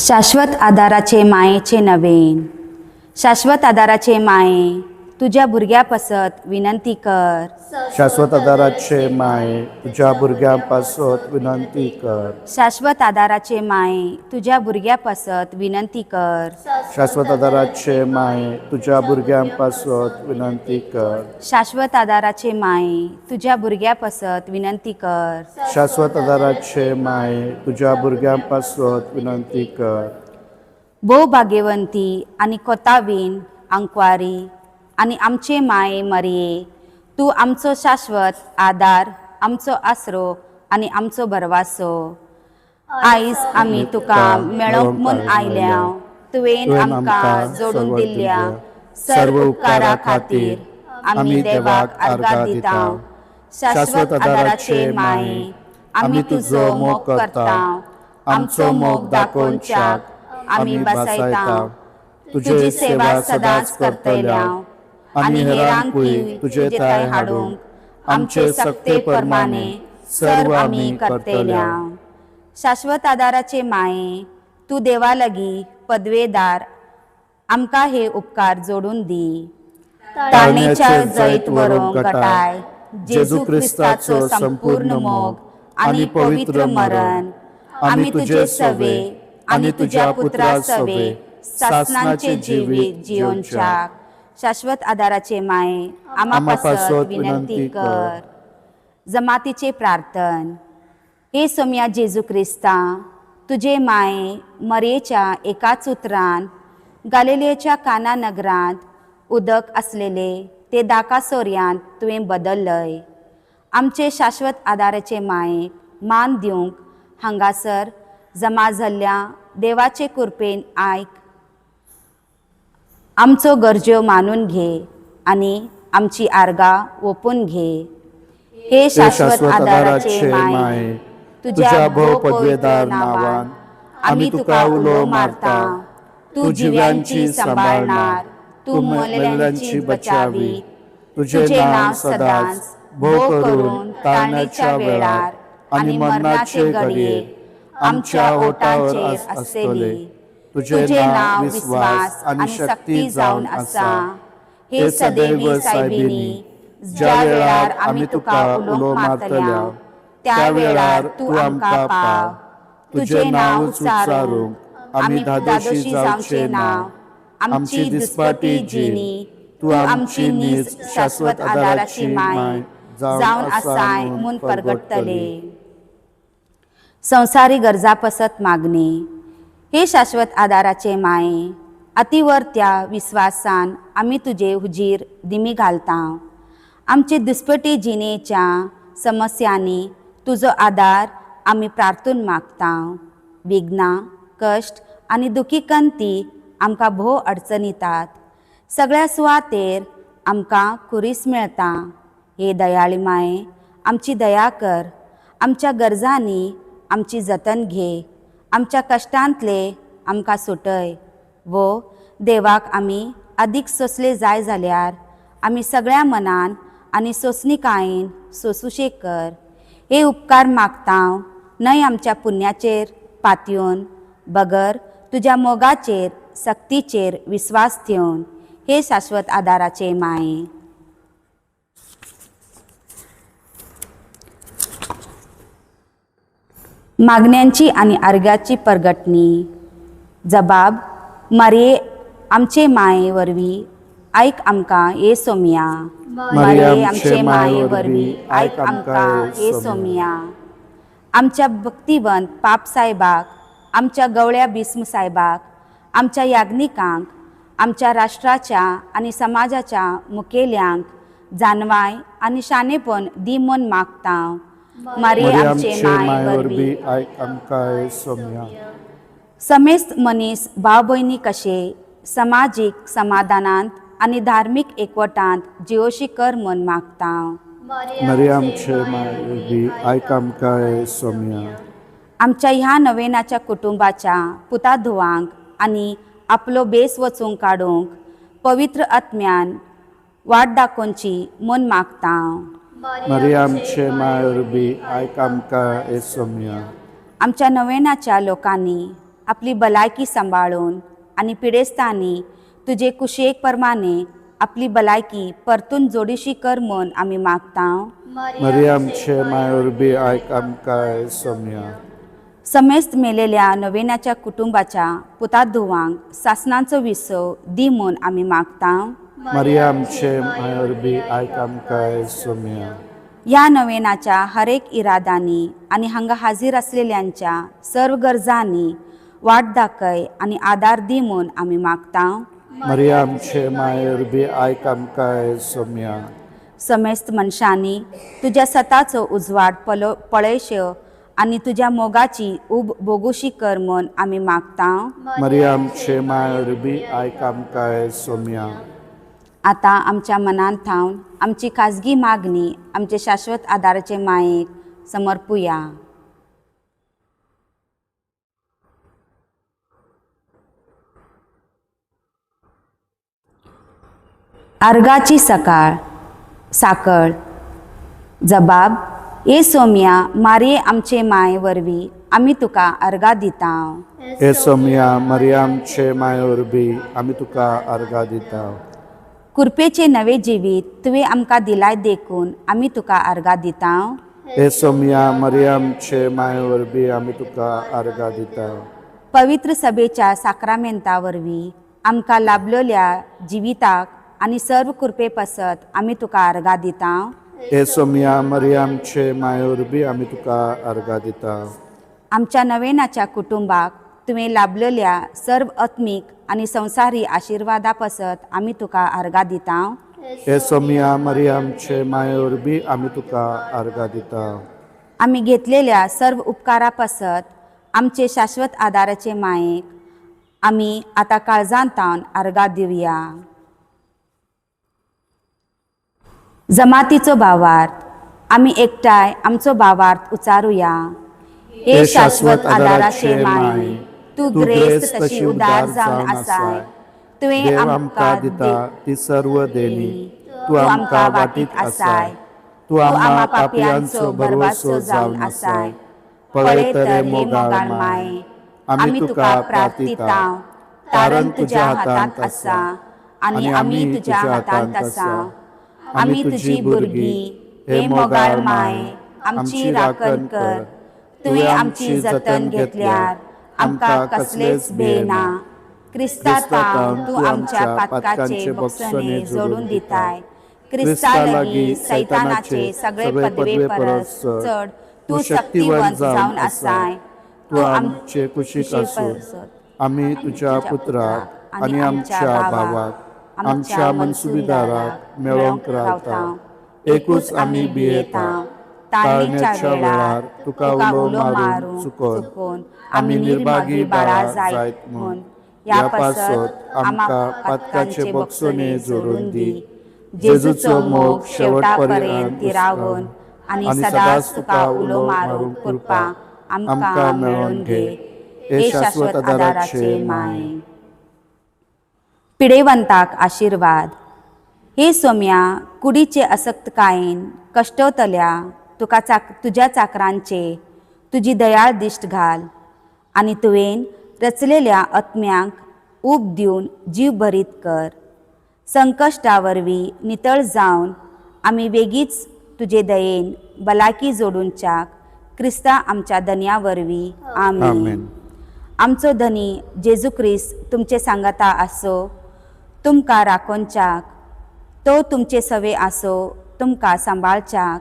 शाश्वत आदाराचे मायेचे नवेन. शाश्वत आदाराचे माये तुझ्या भुरग्या पसत विनंती कर. शाश्वत आदाराचे माये तुझ्या भुरग्यां पासत विनंती कर. शाश्वत आदाराचे माये तुझ्या भुरग्या पसत विनंती कर. शाश्वत आदाराचे माये तुझ्या भुरग्यां पासत विनंती कर. शाश्वत आदाराचे माये तुझ्या भुरग्या पसत विनंती कर. शाश्वत आदाराचे माये तुझ्या भुरग्यां पासत विनंती कर. भोव भाग्यवंती आणि कोतावीन अंकवारी आणि आमचे माये मरिये, तू आमचो शाश्वत आदार, आमचो आसरो आणि आमचो भरवासो. आयज आमी तुका मेळोंक म्हूण आयल्या, तुवेन आमकां जोडून दिल्ल्या सर्व उपकारा खातीर आमी देवाक आर्गां दिता. शाश्वत आदाराचे माये आमी तुजो मोग करता. आमचो मोग दाखोवच्याक आमी बसयता. तुजी सेवा सदांच करतल्या आणि हेरांकूय तुजे ताय हाडूंक आमचे सक्ते परमाने सर्व आमी करतल्या. शाश्वत आदाराचे माये तू देवा लागी पदवेदार, आमकां हे उपकार जोडून दी. तारणेच्या जैत व्हरूंक घटाय जेजू क्रिस्ताचो संपूर्ण मोग आणि पवित्र मरण आमी तुजे सवे आणि तुझ्या पुत्रा सवे सासनाचे जिवीत जियोनच्याक. शाश्वत आदाराचे माये आम्हा पासत विनंती कर. जमातीचे प्रार्थन. हे सोम्या जेजू क्रिस्ता, तुझे माये मरेच्या एकाच उतरान गालिलेच्या काना नगरांत उदक असलेले ते दाकासोऱ्यांत तुवें बदललय. आमचे शाश्वत आदाराचे मायेक मान दिवंक हांगासर जमा जाल्ल्या देवाचे कृपेन आयक. आमचो गरज्यो मानून घे आणि आमची आर्गां ओपून घे. हे शाश्वत आदाराचे माये तुझ्या भोव पदवेदार नांवान आमी तुका उलो मारता. तू जिव्यांची सांबाळणार, तू मेल्ल्यांची बचावी. तुझे नांव सदांच भोव करून ताळणेच्या वेळार आणि मरणाचे घडये आमच्या ओठांचेर आसतली. तुझे नांव विश्वास आणि शक्ती जावन आसा. हे सदैव सायबिनी, ज्या वेळार आमी तुका उलो मारतल्या त्या वेळार तू आमकां पाव. तुझे नांव उच्चारूंक आमी धादोशी जावचे ना. आमची दिसपटी जिणी तू आमची नीज शाश्वत आदाराची माय जावन आसाय म्हूण परगटतले. संवसारी गरजा पसत मागणे. हे शाश्वत आदाराचे माये अतिवर्त्या विश्वासान आमी तुजे हुजीर दिमी घालता. आमचे दिसपटी जिणेच्या समस्यांनी तुजो आदार आमी प्रार्थून मागता. विघ्नां, कश्ट आनी दुखीकंती आमकां भोव अडचणीतात. सगळ्या सुवातेर आमकां कुरीस मेळटा. हे दयाळी माये आमची दया कर. आमच्या गरजांनी आमची जतन घे. आमच्या कश्टांतले आमकां सुटय. वो देवाक आमी अदीक सोंसले जाय जाल्यार आमी सगळ्या मनान आनी सोंसणीकायेन सोंसुशेक कर. हे उपकार मागता न्हय आमच्या पुण्याचेर पातयेवन, बगर तुज्या मोगाचेर सक्तीचेर विस्वास ठेवन. हे शाश्वत आदाराचे माये. मागण्यांची आणि आर्गाची परगटणी. जबाब. मरिये आमचे माये वरवीं आयक आमकां हे सोम्या. मरिये आमचे माये वरवीं आयक आमकां हे सोम्या. आमच्या भक्तिवंत पाप साहेबाक, आमच्या गवळ्या बिस्म साहेबाक, आमच्या याज्ञिकांक, आमच्या राष्ट्राच्या आणि समाजाच्या मुखेल्यांक जानवाय आणि शाणेपण दी म्हूण मागता. मरिये आमचे माये वरवीं आयक आमकां सोम्या. समेस्त मनीस भाव भयणी कशे समाजीक समाधानांत आणि धार्मीक एकवटांत जिवोशी कर म्हूण मागता. मरिये आमचे माये वरवीं आयक आमकां सोम्या. आमच्या ह्या नवेनाच्या कुटुंबाच्या पुता धुवांक आणि आपलो बेस वचूंक काडूंक पवित्र आत्म्यान वाट दाखोवची म्हूण मागता. मरिये आमचे माये वरवीं आयक आमकां सोम्या. आमच्या नवेनाच्या लोकांनी आपली भलायकी सांबाळून आणि पिडेस्तांनी तुझे कुशेक प्रमाणे आपली भलायकी परतून जोडीशी कर म्हूण आमी मागता. मरियमचे मायवरबी आयक आमकां सोम्या. समेस्त मेलेल्या नवेनाच्या कुटुंबाच्या पुतात धुवांक सासणांचो विसव दी म्हूण आमी मागता. मरियमचे मायवरबी आयक आमकां सोम्या. ह्या नवेनाच्या हरेक इरादांनी आणि हांगा हाजीर असलेल्यांच्या सर्व गरजांनी वाट दाखय आणि आदार दी म्हूण आमी मागता. मरियमचे मायवरबी आयक आमकां सोम्या. समेस्त मनशांनी तुझ्या सताचो उजवाड पळयश आणि तुझ्या मोगाची उब बोगुशी कर म्हूण आमी मागता. मरियमचे मायवरबी आयक आमकां सोम्या. आता आमच्या मनांत थावन आमची खाजगी मागणी आमचे शाश्वत आदाराचे मायेक समर्पुया. अर्गाची साकळ. जबाब. ए सोम्या, मारये आमचे माये वरवीं आमी तुका अर्गा दिता. ए सोम्या, मरियमचे मायवरबी आमी तुका अर्गा दिता. कुरपेचे नवे जिवीत तुवें आमकां दिलाय देखून आमी तुका अर्गा दिता. ए सोम्या, मरियमचे मायवरबी आमी तुका अर्गा दिता. पवित्र सभेच्या साक्रामेंता वरवीं आमकां लाभलेल्या जिविताक आनी सर्व कुरपे पसत आमी तुका अर्गा दिता. ए सोम्या, मरियमचे मायवरबी आमी तुका अर्गा दिता. आमच्या नवेनाच्या कुटुंबाक तुवें लाभलेल्या सर्व आत्मीक आणि संसारी आशिर्वादा पसत आमी तुका अर्गा दिता. ए सोम्या, मरियमचे मायवरबी आमी तुका अर्गा दिता. आमी घेतलेल्या सर्व उपकारा पसत आमचे शाश्वत आदाराचे मायेक आमी आतां काळजांतावन अर्गा दिवया. जमातीचो भावार्थ. आमी एकठांय आमचो भावार्थ उचारुया. हे शाश्वत आदाराचे माये, तू ग्रेस्त तशी उदार जावन आसाय. तुवें आमकां दिता ती सर्व देणी तू आमकां वाटीत आसाय. तू आम्हा पापियांचो भरवसो जावन आसाय. पळय तरे मोगाळ माये, आमी तुका प्रार्थिता. कारण तुज्या हातांत आसा आनी आमी तुज्या हातांत आसा. आमी तुजी भुरगीं, हे मोगाळ माये, आमची राखण कर. तुवें आमची जतन घेतल्यार आमकां कसलेच भंय ना. क्रिस्ता पावन तूं आमच्या पातकाचे बक्षणे जोडून दिताय. क्रिस्ता लागीं सैतानाचे सगळे पदवे परस चड तूं शक्तिवंत जावन आसाय. तू आमचे कुशीक आसून आमी तुज्या पुत्राक आनी आमच्या भावाक, आमच्या मनसुबेदाराक मेळोंक रावता. एकूच आमी भियेता. ताळणेच्या वेळार तुका उलो मारून चुकोन आमी निर्भागी बाळा जायत म्हूण ह्या पासत आमकां पातकाचे बक्षणे जोडून दी. जेजूचो मोग शेवटपर्यंत तिरावून आनी सदांच तुका उलो मारून कृपा आमकां मेळोवन घे. हे शाश्वत आदाराचे माये. पिडेवंताक आशिर्वाद. हे सोम्या, कुडीचे असक्तकायेन कश्टवतल्या तुझ्या चाकरांचे तुजी दयाळ दिश्ट घाल आनी तुवें रचलेल्या आत्म्यांक ऊब दिवन जीव भरीत कर. संकश्टा वरवीं नितळ जावन आमी बेगीच तुजे दयेन भलायकी जोडूंच्याक क्रिस्ता आमच्या धन्या वरवीं. आमेन. आमचो धनी जेजू क्रिस्त तुमचे सांगता आसो तुमकां राखोवच्याक. तो तुमचे सवे आसो तुमकां सांबाळच्याक.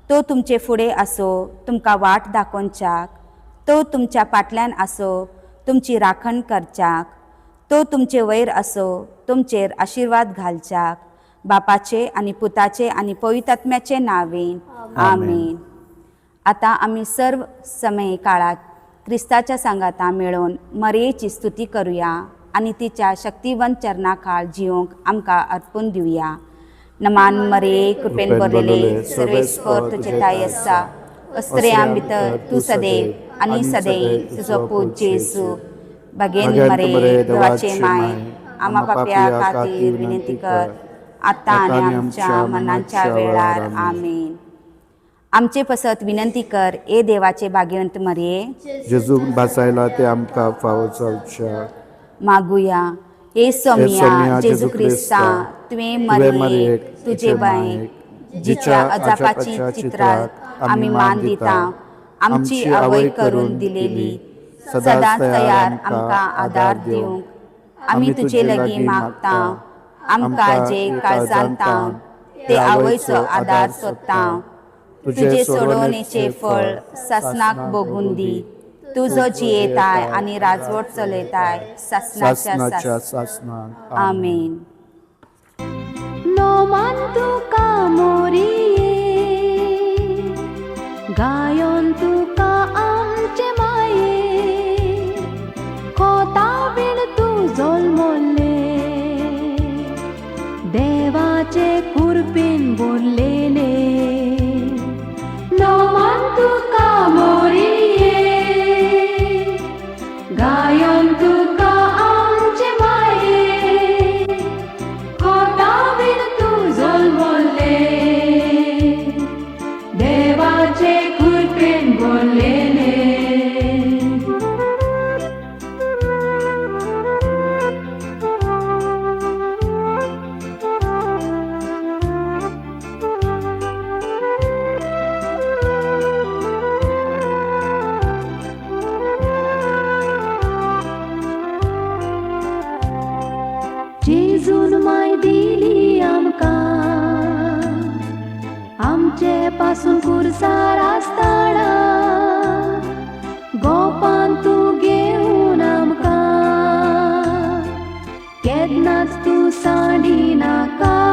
तो तुमचे फुडें आसो तुमकां वाट दाखोवच्याक. तो तुमच्या फाटल्यान आसो तुमची राखण करच्याक. तो तुमचे वयर आसो तुमचेर आशिर्वाद घालच्याक. बापाचे आनी पुताचे आनी पवित्रात्म्याचे नांवेन. आमेन. आतां आमी सर्व समय काळात क्रिस्ताच्या सांगाता मेळोवन मरयेची स्तुती करुया आनी तिच्या शक्तिवंत चरणाखाल जिवंक आमकां अर्पून दिवया. नमान मरये, कृपेन भरलेले सर्वेस्पर तुजे ताई आसा. अस्त्रेयां भितर तूं सदैव आनी सदैव तुजो पूत जेजू. भगेन मरे, देवाचे माय, आम्हा पाप्या खातीर विनंती कर. आतां आनी आमच्या मरणाच्या वेळार. आमेन. आमचे पसत विनंती कर ए देवाचे भाग्यवंत मरिये. जेजू बासायला ते आमकां फावो जावच्या. मागुया ए सोम्या सोम्या जेजू क्रिस्ता तुवें मरियेक तुजे बायक जिच्या अजापाची चित्राक आमी मान दिता आमची आवय करून दिलेली सदांच तयार आमकां आदार दिवंक आमी तुजे लागीं मागता. आमकां जे काळजांता ते आवयचो आदार सोदता. तुजे सोडवणेचे फळ सासनाक भोगून दी. तुजो जियेताय आनी राजवट चलयताय सासनाच्या सासनाक. आमेन. नोमान तुका मोरये गायोन तुका आमचे माये खोता बीण तूं जल्मले देवाचे कुरपीन बोरलेले. नोमान तुका मोरये गायोन तुका आमचे माये खोता बीण तूं जल्मले देवाचे कुरपीन बोरलेले. जेजून माय दिली आमकां आमचे पासून कुरसार आसतना गोपान तूं घेवन आमकां केन्नाच तूं सांडी नाका.